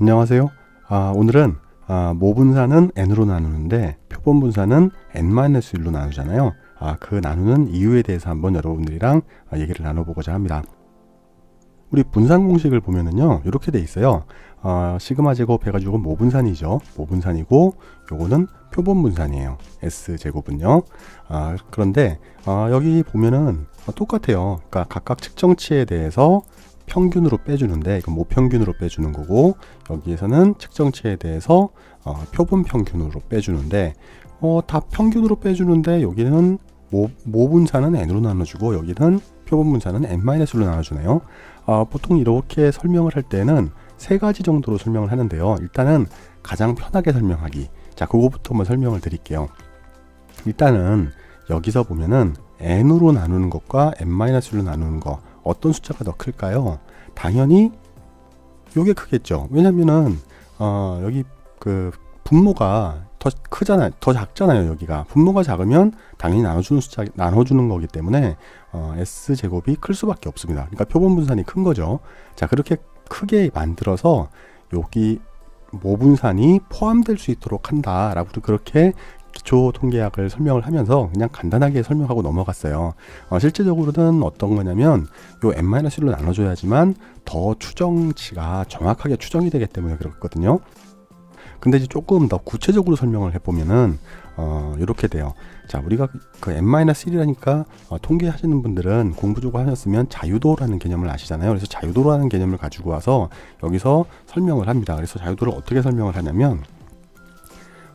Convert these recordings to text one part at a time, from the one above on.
안녕하세요. 오늘은 모분사는 n으로 나누는데 표본분사는 n-1로 나누잖아요. 그 나누는 이유에 대해서 한번 여러분들이랑 얘기를 나눠보고자 합니다. 우리 분산 공식을 보면은요, 이렇게 돼 있어요. 시그마 제곱 해가지고 모분산이죠. 모분산이고 요거는 표본분산이에요. S제곱은요. 그런데 여기 보면은 똑같아요. 그러니까 각각 측정치에 대해서 평균으로 빼주는데 이건 모평균으로 빼주는 거고, 여기에서는 측정치에 대해서 표본 평균으로 빼주는데 다 평균으로 빼주는데 여기는 모분사는 n으로 나눠주고 여기는 표본분사는 n-로 나눠주네요. 보통 이렇게 설명을 할 때는 세 가지 정도로 설명을 하는데요. 일단은 가장 편하게 설명하기, 자 그거부터 한번 설명을 드릴게요. 일단은 여기서 보면은 n으로 나누는 것과 n-로 나누는 거 어떤 숫자가 더 클까요? 당연히 요게 크겠죠. 왜냐면은 여기 그 분모가 더 크잖아요. 더 작잖아요. 여기가 분모가 작으면 당연히 나눠주는 거기 때문에 S제곱이 클 수밖에 없습니다. 그러니까 표본분산이 큰 거죠. 자, 그렇게 크게 만들어서 여기 모분산이 포함될 수 있도록 한다라고 그렇게 기초 통계학을 설명을 하면서 그냥 간단하게 설명하고 넘어갔어요. 실제적으로는 어떤 거냐면 요 n-1로 나눠줘야지만 더 추정치가 정확하게 추정이 되기 때문에 그렇거든요. 근데 이제 조금 더 구체적으로 설명을 해보면은 이렇게 돼요. 자, 우리가 그 n-1이라니까 통계하시는 분들은 공부 좀 하셨으면 자유도라는 개념을 아시잖아요. 그래서 자유도라는 개념을 가지고 와서 여기서 설명을 합니다. 그래서 자유도를 어떻게 설명을 하냐면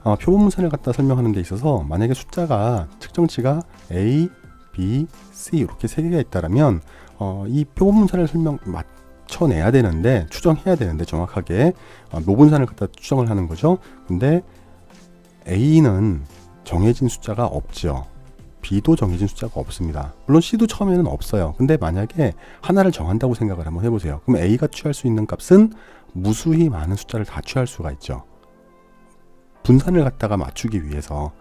표본분산을 갖다 설명하는 데 있어서 만약에 숫자가 측정치가 A, B, C 이렇게 세 개가 있다라면 이 표본분산을 맞춰내야 되는데, 추정해야 되는데 정확하게 모분산을 갖다 추정을 하는 거죠. 근데 A는 정해진 숫자가 없죠. B도 정해진 숫자가 없습니다. 물론 C도 처음에는 없어요. 근데 만약에 하나를 정한다고 생각을 한번 해보세요. 그럼 A가 취할 수 있는 값은 무수히 많은 숫자를 다 취할 수가 있죠. 분산을 갖다가 맞추기 위해서.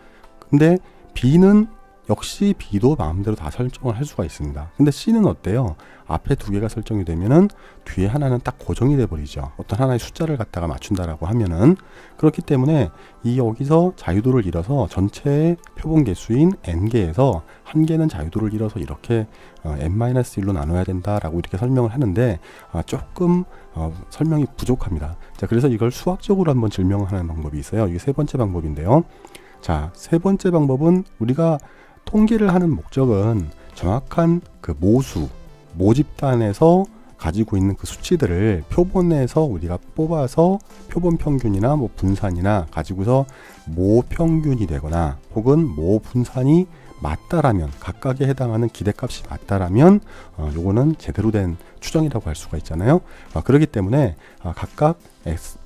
근데 B는 역시 B도 마음대로 다 설정을 할 수가 있습니다. 근데 C는 어때요? 앞에 두 개가 설정이 되면은 뒤에 하나는 딱 고정이 돼 버리죠. 어떤 하나의 숫자를 갖다가 맞춘다라고 하면은. 그렇기 때문에 이 여기서 자유도를 잃어서 전체의 표본 개수인 n개에서 한 개는 자유도를 잃어서 이렇게 n-1로 나눠야 된다라고 이렇게 설명을 하는데 조금 설명이 부족합니다. 자, 그래서 이걸 수학적으로 한번 증명하는 방법이 있어요. 이게 세 번째 방법인데요. 자, 세 번째 방법은 우리가 통계를 하는 목적은 정확한 그 모집단에서 가지고 있는 그 수치들을 표본에서 우리가 뽑아서 표본 평균이나 분산이나 가지고서 모평균이 되거나 혹은 모분산이 맞다라면, 각각에 해당하는 기대값이 맞다라면 요거는 제대로 된 추정이라고 할 수가 있잖아요. 그렇기 때문에 각각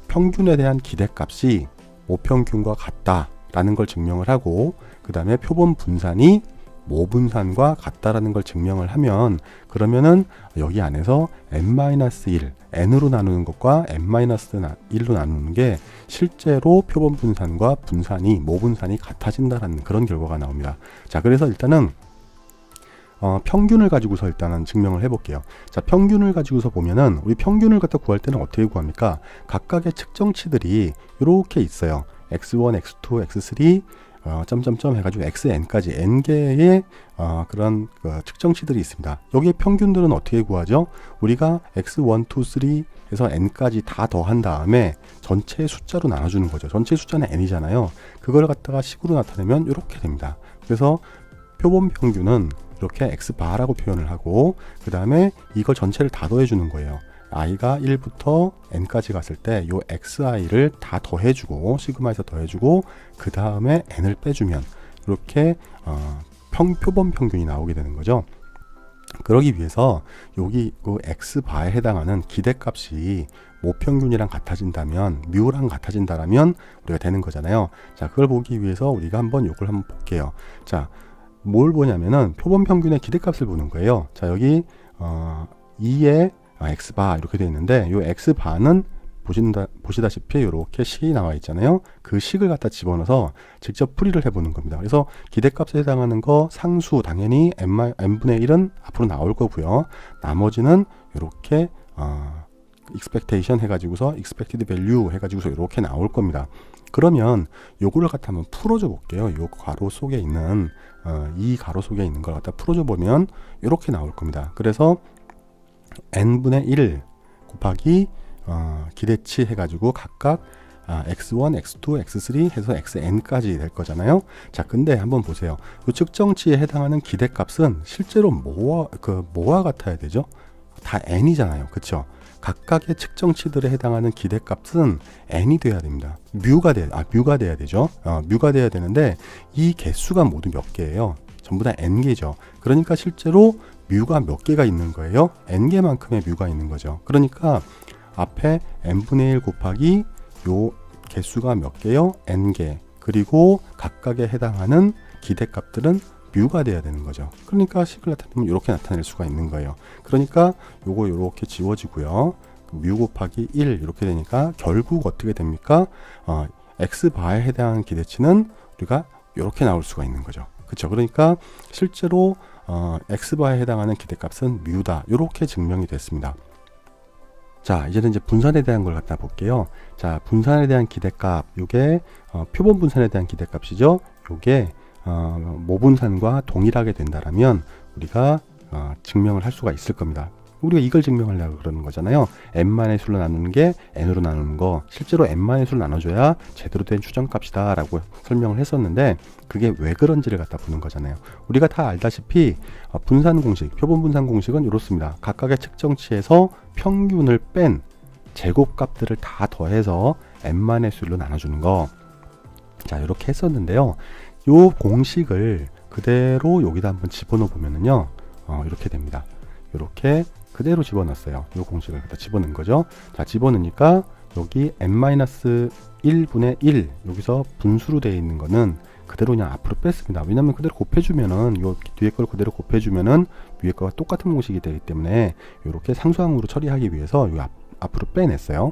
평균에 대한 기대값이 모평균과 같다라는 걸 증명을 하고, 그 다음에 표본 분산이 모분산과 같다라는 걸 증명을 하면, 그러면은 여기 안에서 n-1, n으로 나누는 것과 n-1로 나누는 게 실제로 표본 분산과 분산이, 모분산이 같아진다라는 그런 결과가 나옵니다. 자, 그래서 일단은 평균을 가지고서 일단은 증명을 해볼게요. 자, 평균을 가지고서 보면은 우리 평균을 갖다 구할 때는 어떻게 구합니까? 각각의 측정치들이 이렇게 있어요. x1, x2, x3 점점점 해가지고 xn까지 n개의 그런 측정치들이 있습니다. 여기에 평균들은 어떻게 구하죠? 우리가 x1, 2, 3 해서 n까지 다 더한 다음에 전체 숫자로 나눠주는 거죠. 전체 숫자는 n이잖아요. 그걸 갖다가 식으로 나타내면 이렇게 됩니다. 그래서 표본 평균은 이렇게 x바라고 표현을 하고, 그 다음에 이걸 전체를 다 더해주는 거예요. i가 1부터 n까지 갔을 때 요 xi를 다 더해주고, 시그마에서 더해주고, 그 다음에 n을 빼주면 이렇게 표본 평균이 나오게 되는 거죠. 그러기 위해서 여기 그 x바에 해당하는 기대값이 모평균이랑 같아진다면, 뮤랑 같아진다라면 우리가 되는 거잖아요. 자, 그걸 보기 위해서 우리가 요걸 한번 볼게요. 자, 뭘 보냐면은 표본 평균의 기대값을 보는 거예요. 자, 여기 2에 x바 이렇게 되어 있는데, 요 x바는 보시다시피 이렇게 식이 나와 있잖아요. 그 식을 갖다 집어넣어서 직접 풀이를 해보는 겁니다. 그래서 기대값에 해당하는 거 상수 당연히 n분의 1은 앞으로 나올 거고요. 나머지는 이렇게 expectation 해가지고서 expected value 해가지고서 이렇게 나올 겁니다. 그러면 요거를 갖다 한번 풀어줘 볼게요. 요 괄호 속에 있는 이 괄호 속에 있는 걸 갖다 풀어줘 보면 이렇게 나올 겁니다. 그래서 n분의 1 곱하기 기대치 해가지고 각각 x1, x2, x3 해서 xn까지 될 거잖아요. 자, 근데 한번 보세요. 이 측정치에 해당하는 기대값은 실제로 뭐와 같아야 되죠? 다 n이잖아요. 그쵸? 각각의 측정치들에 해당하는 기대값은 n이 돼야 됩니다. 뮤가 돼야 되죠. 뮤가 돼야 되는데 이 개수가 모두 몇 개예요? 전부 다 n개죠. 그러니까 실제로 뮤가 몇 개가 있는 거예요? n개만큼의 뮤가 있는 거죠. 그러니까 앞에 n분의 1 곱하기 요 개수가 몇 개요? n개. 그리고 각각에 해당하는 기대값들은 뮤가 돼야 되는 거죠. 그러니까 식을 나타내면 이렇게 나타낼 수가 있는 거예요. 그러니까 요거 이렇게 지워지고요. 뮤 곱하기 1 이렇게 되니까 결국 어떻게 됩니까? x바에 해당하는 기대치는 우리가 이렇게 나올 수가 있는 거죠. 그렇죠? 그러니까 실제로 x바에 해당하는 기대값은 뮤다. 이렇게 증명이 됐습니다. 자, 이제는 이제 분산에 대한 걸 갖다 볼게요. 자, 분산에 대한 기대값, 요게 표본 분산에 대한 기대값이죠. 요게 모분산과 동일하게 된다라면 우리가 증명을 할 수가 있을 겁니다. 우리가 이걸 증명하려고 그러는 거잖아요. n만의 수로 나누는 게 n으로 나누는 거, 실제로 n만의 수를 나눠줘야 제대로 된 추정값이다 라고 설명을 했었는데 그게 왜 그런지를 갖다 보는 거잖아요. 우리가 다 알다시피 분산 공식, 표본 분산 공식은 이렇습니다. 각각의 측정치에서 평균을 뺀 제곱값들을 다 더해서 n만의 수로 나눠주는 거. 자, 이렇게 했었는데요. 요 공식을 그대로 여기다 한번 집어넣어 보면은요, 이렇게 됩니다. 이렇게 그대로 집어넣었어요. 이 공식을 갖다 집어넣은 거죠. 자, 집어넣으니까 여기 n-1분의 1 여기서 분수로 되어 있는 거는 그대로 그냥 앞으로 뺐습니다. 왜냐면 그대로 곱해주면은 요 뒤에 걸 그대로 곱해주면은 위에 거와 똑같은 공식이 되기 때문에 이렇게 상수항으로 처리하기 위해서 요 앞으로 빼냈어요.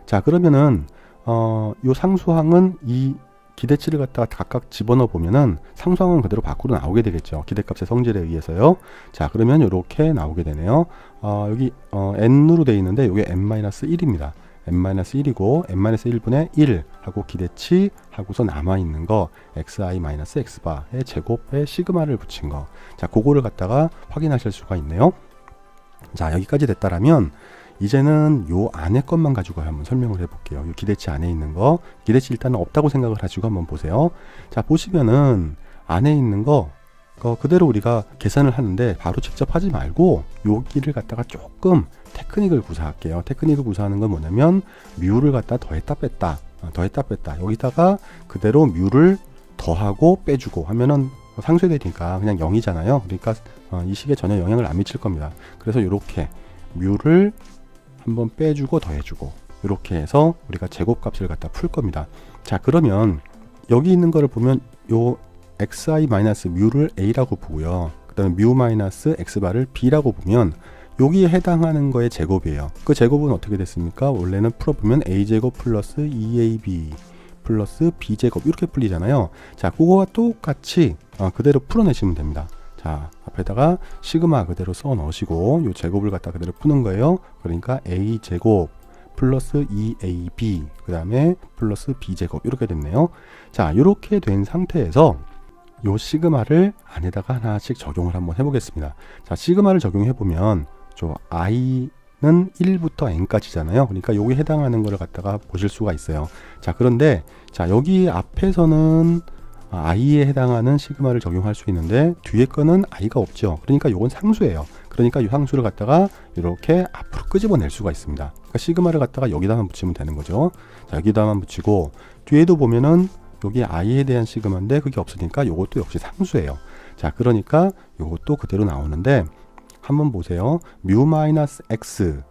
자, 그러면은 요 상수항은 이 기대치를 갖다가 각각 집어넣어 보면은 상수항은 그대로 밖으로 나오게 되겠죠. 기대값의 성질에 의해서요. 자, 그러면 이렇게 나오게 되네요. 여기 n으로 되어 있는데 이게 n-1입니다. n-1이고 n-1분의 1 하고 기대치 하고서 남아있는 거 xi-x바의 제곱에 시그마를 붙인 거. 자, 그거를 갖다가 확인하실 수가 있네요. 자, 여기까지 됐다라면 이제는 요 안에 것만 가지고 한번 설명을 해볼게요. 요 기대치 안에 있는 거, 기대치 일단은 없다고 생각을 하시고 한번 보세요. 자, 보시면은 안에 있는 거 그대로 우리가 계산을 하는데 바로 직접 하지 말고 여기를 갖다가 조금 테크닉을 구사할게요. 테크닉을 구사하는 건 뭐냐면 뮤를 갖다 더했다 뺐다, 더했다 뺐다. 여기다가 그대로 뮤를 더하고 빼주고 하면은 상쇄되니까 그냥 0이잖아요. 그러니까 이 식에 전혀 영향을 안 미칠 겁니다. 그래서 이렇게 뮤를 한번 빼주고 더해주고 이렇게 해서 우리가 제곱값을 갖다 풀 겁니다. 자, 그러면 여기 있는 거를 보면 요 xi-뮤를 a라고 보고요. 그 다음에 뮤-x바를 b라고 보면 여기에 해당하는 거의 제곱이에요. 그 제곱은 어떻게 됐습니까? 원래는 풀어보면 a제곱 플러스 2ab 플러스 b제곱 이렇게 풀리잖아요. 자, 그거와 똑같이 그대로 풀어내시면 됩니다. 자, 앞에다가 시그마 그대로 써 넣으시고 요 제곱을 갖다 그대로 푸는 거예요. 그러니까 a제곱 플러스 2ab 그 다음에 플러스 b제곱 이렇게 됐네요. 자, 이렇게 된 상태에서 요 시그마를 안에다가 하나씩 적용을 한번 해보겠습니다. 자, 시그마를 적용해 보면 저 i는 1부터 n까지잖아요. 그러니까 여기 해당하는 거를 갖다가 보실 수가 있어요. 자, 그런데 자, 여기 앞에서는 i에 해당하는 시그마를 적용할 수 있는데 뒤에 거는 i가 없죠. 그러니까 요건 상수예요. 그러니까 이 상수를 갖다가 이렇게 앞으로 끄집어낼 수가 있습니다. 그러니까 시그마를 갖다가 여기다만 붙이면 되는 거죠. 자, 여기다만 붙이고 뒤에도 보면은 여기 i에 대한 시그마인데 그게 없으니까 요것도 역시 상수예요. 자, 그러니까 요것도 그대로 나오는데 한번 보세요. 뮤-x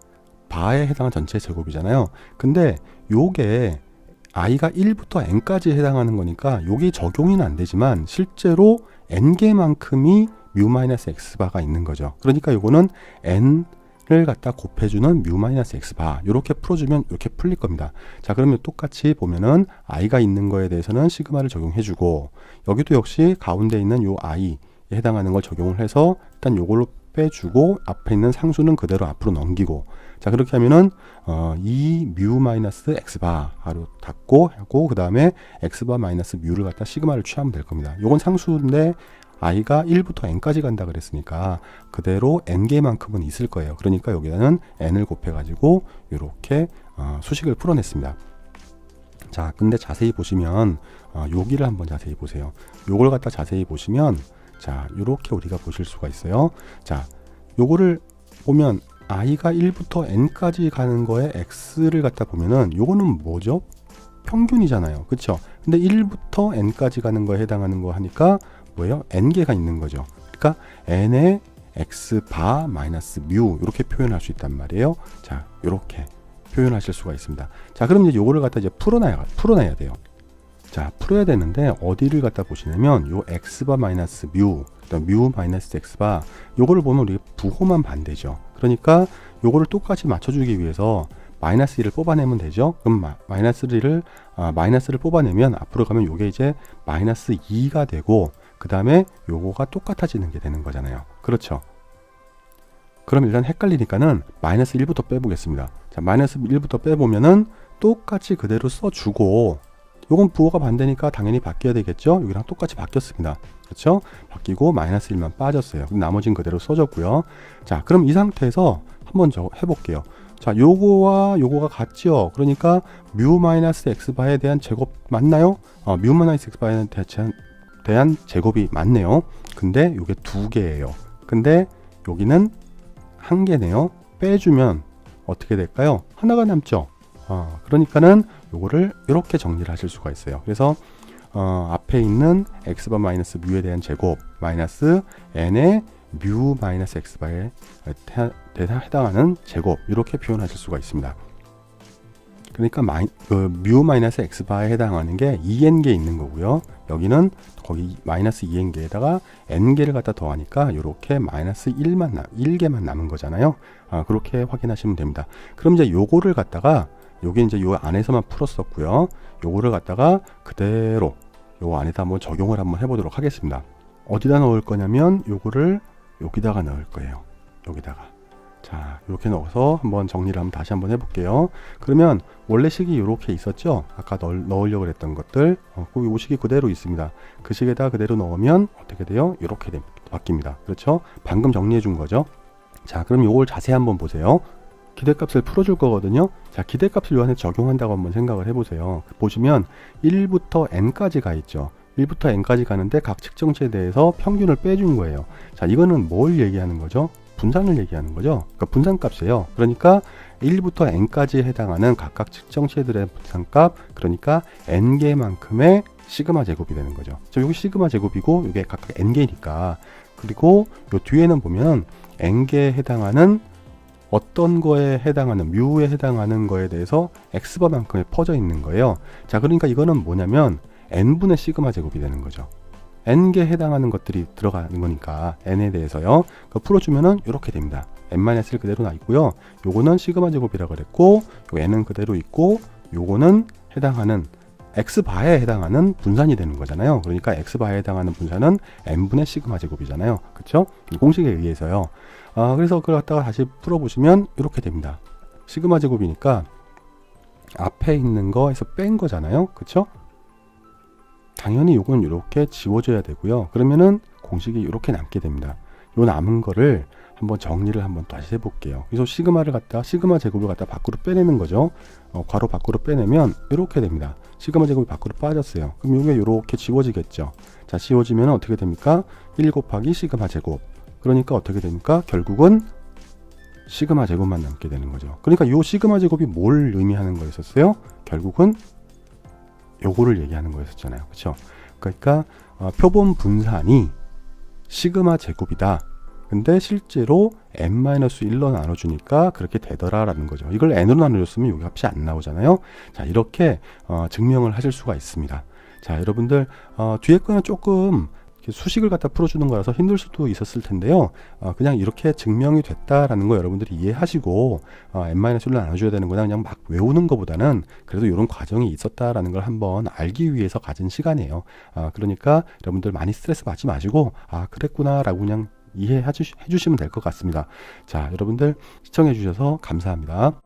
바에 해당하는 전체 제곱이잖아요. 근데 요게 i가 1부터 n까지 해당하는 거니까 요게 적용은 안 되지만 실제로 n개만큼이 뮤-x바가 있는 거죠. 그러니까 요거는 n을 갖다 곱해주는 뮤-x바 이렇게 풀어주면 이렇게 풀릴 겁니다. 자, 그러면 똑같이 보면은 i가 있는 거에 대해서는 시그마를 적용해주고 여기도 역시 가운데 있는 요 i에 해당하는 걸 적용을 해서 일단 요걸로 빼주고 앞에 있는 상수는 그대로 앞으로 넘기고, 자 그렇게 하면은 이 뮤 마이너스 x바로 닫고 하고, 그 다음에 x바 마이너스 뮤를 갖다 시그마를 취하면 될 겁니다. 요건 상수인데 i가 1부터 n까지 간다 그랬으니까 그대로 n개만큼은 있을 거예요. 그러니까 여기다는 n을 곱해 가지고 이렇게 수식을 풀어냈습니다. 자 근데 자세히 보시면 여기를 한번 자세히 보세요. 요걸 갖다 자세히 보시면, 자 요렇게 우리가 보실 수가 있어요. 자 요거를 보면 i가 1부터 n까지 가는 거에 x를 갖다 보면은 요거는 뭐죠? 평균이잖아요. 그쵸? 근데 1부터 n까지 가는 거에 해당하는 거 하니까 뭐예요? n개가 있는 거죠. 그러니까 n의 x바 마이너스 뮤 이렇게 표현할 수 있단 말이에요. 자 이렇게 표현하실 수가 있습니다. 자 그럼 이제 요거를 갖다 이제 풀어놔야 돼요. 자 풀어야 되는데 어디를 갖다 보시냐면 요 x바 마이너스 뮤, 뮤 마이너스 x바, 요거를 보면 우리 부호만 반대죠. 그러니까 요거를 똑같이 맞춰주기 위해서 마이너스 1을 뽑아내면 되죠. 그럼 마이너스를 뽑아내면 앞으로 가면 요게 이제 마이너스 2가 되고, 그 다음에 요거가 똑같아지는 게 되는 거잖아요. 그렇죠? 그럼 일단 헷갈리니까는 마이너스 1부터 빼보겠습니다. 자 마이너스 1부터 빼보면은 똑같이 그대로 써주고, 요건 부호가 반대니까 당연히 바뀌어야 되겠죠. 여기랑 똑같이 바뀌었습니다. 그렇죠? 바뀌고 마이너스 1만 빠졌어요. 나머지는 그대로 써졌고요. 자 그럼 이 상태에서 한번 해볼게요. 자 요거와 요거가 같죠. 그러니까 뮤 마이너스 x바에 대한 제곱 맞나요? 뮤 마이너스 x바에 대한 제곱이 맞네요. 근데 요게 두 개예요. 근데 여기는 한 개네요. 빼주면 어떻게 될까요? 하나가 남죠. 그러니까는 요거를 이렇게 정리를 하실 수가 있어요. 그래서 앞에 있는 x바 마이너스 뮤에 대한 제곱 마이너스 n의 뮤 마이너스 x바에 해당하는 제곱, 이렇게 표현하실 수가 있습니다. 그러니까 뮤 마이너스 x바에 해당하는 게 2n개 있는 거고요. 여기는 거기 마이너스 2n개에다가 n개를 갖다 더하니까 이렇게 마이너스 1개만 남은 거잖아요. 그렇게 확인하시면 됩니다. 그럼 이제 요거를 갖다가 요게 이제 요 안에서만 풀었었고요. 요거를 갖다가 그대로 요 안에다 한번 적용을 한번 해보도록 하겠습니다. 어디다 넣을 거냐면 요거를 여기다가 넣을 거예요. 여기다가. 자 이렇게 넣어서 한번 정리를 한번 다시 한번 해볼게요. 그러면 원래 식이 이렇게 있었죠. 아까 넣으려고 했던 것들, 이 식이 그대로 있습니다. 그 식에다 그대로 넣으면 어떻게 돼요? 이렇게 바뀝니다. 그렇죠? 방금 정리해 준 거죠. 자 그럼 요걸 자세히 한번 보세요. 기대값을 풀어줄 거거든요. 자 기대값을 요 안에 적용한다고 한번 생각을 해보세요. 보시면 1부터 n까지 가 있죠. 1부터 n까지 가는데 각 측정치에 대해서 평균을 빼준 거예요. 자 이거는 뭘 얘기하는 거죠? 분산을 얘기하는 거죠. 그러니까 분산값이에요. 그러니까 1부터 n까지 해당하는 각각 측정치들의 분산값, 그러니까 n개만큼의 시그마 제곱이 되는 거죠. 자 여기 시그마 제곱이고 이게 각각 n개니까. 그리고 요 뒤에는 보면 n개에 해당하는 어떤 거에 해당하는, 뮤에 해당하는 거에 대해서 x바만큼에 퍼져 있는 거예요. 자 그러니까 이거는 뭐냐면 n분의 시그마 제곱이 되는 거죠. n개에 해당하는 것들이 들어가는 거니까 n에 대해서요. 풀어주면은 이렇게 됩니다. n-1 그대로 나 있고요. 요거는 시그마 제곱이라고 그랬고, 요 n은 그대로 있고, 요거는 해당하는 x바에 해당하는 분산이 되는 거잖아요. 그러니까 x바에 해당하는 분산은 n분의 시그마 제곱이잖아요. 그쵸? 이 공식에 의해서요. 그래서 그걸 갖다가 다시 풀어보시면 이렇게 됩니다. 시그마 제곱이니까 앞에 있는 거에서 뺀 거잖아요. 그쵸? 당연히 요건 이렇게 지워줘야 되고요. 그러면은 공식이 이렇게 남게 됩니다. 요 남은 거를 한번 정리를 한번 다시 해볼게요. 그래서 시그마 제곱을 갖다 밖으로 빼내는 거죠. 괄호 밖으로 빼내면 이렇게 됩니다. 시그마 제곱이 밖으로 빠졌어요. 그럼 이게 이렇게 지워지겠죠. 자 지워지면 어떻게 됩니까? 1 곱하기 시그마 제곱. 그러니까 어떻게 됩니까? 결국은 시그마 제곱만 남게 되는 거죠. 그러니까 이 시그마 제곱이 뭘 의미하는 거였었어요? 결국은 요거를 얘기하는 거였었잖아요. 그렇죠? 그러니까 표본 시그마 제곱이다. 근데 실제로 n-1로 나눠주니까 그렇게 되더라라는 거죠. 이걸 n으로 나눠줬으면 여기 값이 안 나오잖아요. 자 이렇게 증명을 하실 수가 있습니다. 자 여러분들 뒤에 거는 조금 수식을 갖다 풀어주는 거라서 힘들 수도 있었을 텐데요. 그냥 이렇게 증명이 됐다라는 거 여러분들이 이해하시고 n-1로 나눠줘야 되는 거나 그냥 막 외우는 것보다는 그래도 이런 과정이 있었다라는 걸 한번 알기 위해서 가진 시간이에요. 그러니까 여러분들 많이 스트레스 받지 마시고 그랬구나 라고 그냥 이해해 주시면 될 것 같습니다. 자, 여러분들 시청해 주셔서 감사합니다.